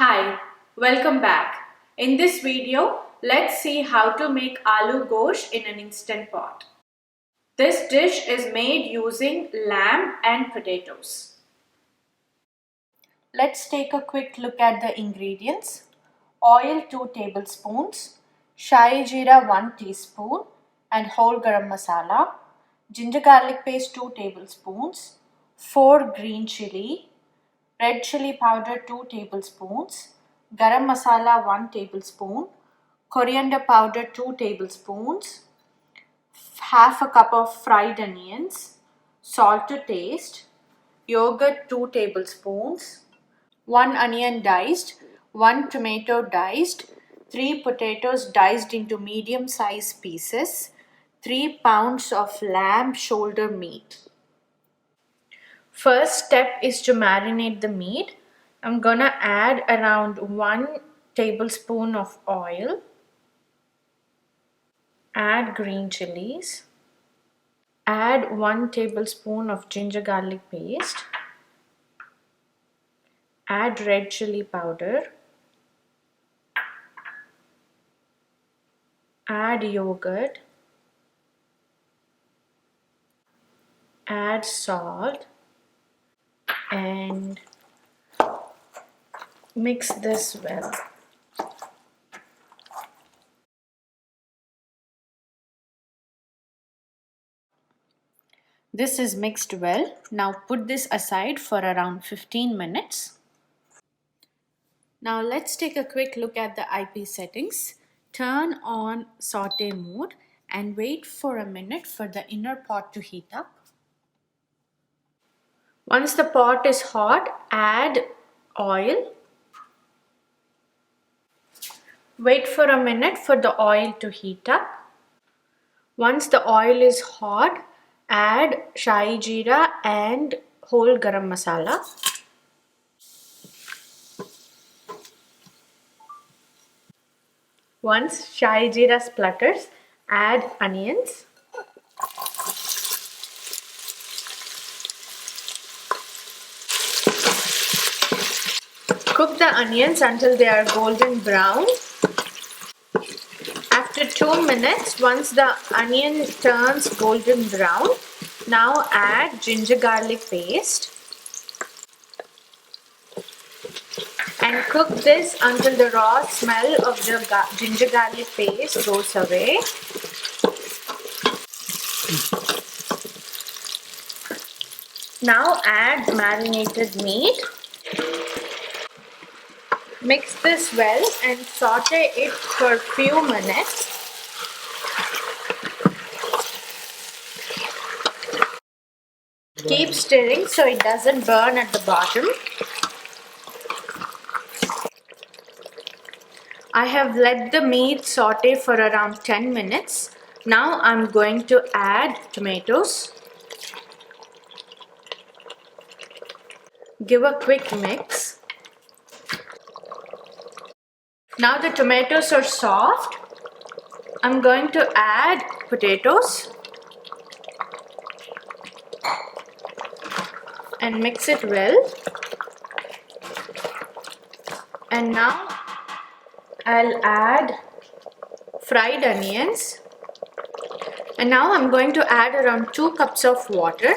Hi, welcome back. In this video, let's see how to make aloo gosht in an instant pot. This dish is made using lamb and potatoes. Let's take a quick look at the ingredients. Oil 2 tablespoons, Shahi Jeera 1 teaspoon and whole Garam Masala, ginger garlic paste 2 tablespoons, 4 green chilli, red chilli powder 2 tablespoons, garam masala 1 tablespoon, coriander powder 2 tablespoons, half a cup of fried onions, salt to taste, yogurt 2 tablespoons, 1 onion diced, 1 tomato diced, 3 potatoes diced into medium sized pieces, 3 pounds of lamb shoulder meat. First step is to marinate the meat. I'm gonna add around 1 tablespoon of oil, add green chilies, add 1 tablespoon of ginger garlic paste, add red chili powder, add yogurt, add salt, and mix this well. This is mixed well. Now put this aside for around 15 minutes. Now let's take a quick look at the IP settings. Turn on saute mode and wait for a minute for the inner pot to heat up. Once the pot is hot, add oil. Wait for a minute for the oil to heat up. Once the oil is hot, add Shahi Jeera and whole Garam Masala. Once Shahi Jeera splutters, add onions. Cook the onions until they are golden brown. After 2 minutes, once the onion turns golden brown, now add ginger garlic paste and cook this until the raw smell of the ginger garlic paste goes away. Now add marinated meat. Mix this well and saute it for a few minutes. Keep stirring so it doesn't burn at the bottom. I have let the meat saute for around 10 minutes. Now I'm going to add tomatoes. Give a quick mix. Now the tomatoes are soft. I'm going to add potatoes and mix it well. And now I'll add fried onions. And now I'm going to add around 2 cups of water.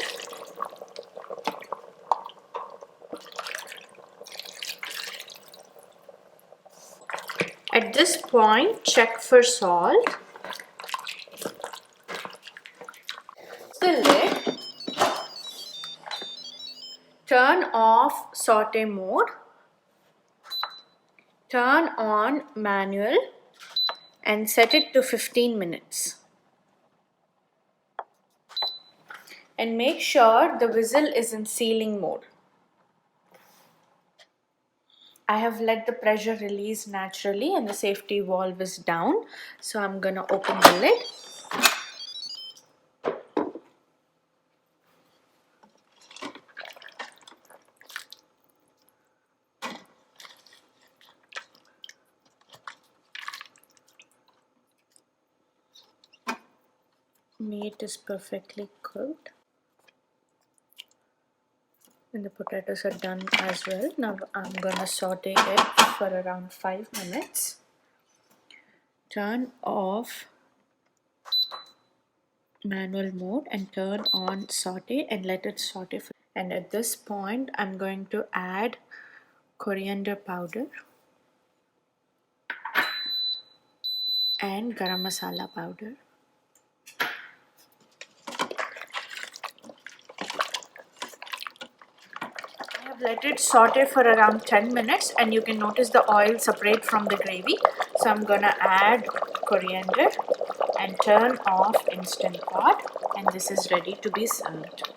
At this point, check for salt. The lid. Turn off saute mode. Turn on manual and set it to 15 minutes. And make sure the whistle is in sealing mode. I have let the pressure release naturally and the safety valve is down. So I'm gonna open the lid. Meat is perfectly cooked. And the potatoes are done as well. Now I'm gonna saute it for around 5 minutes. Turn off manual mode and turn on saute and let it saute. And at this point, I'm going to add coriander powder and garam masala powder. I have let it saute for around 10 minutes and you can notice the oil separate from the gravy. So I'm gonna add coriander and turn off Instant Pot, and this is ready to be served.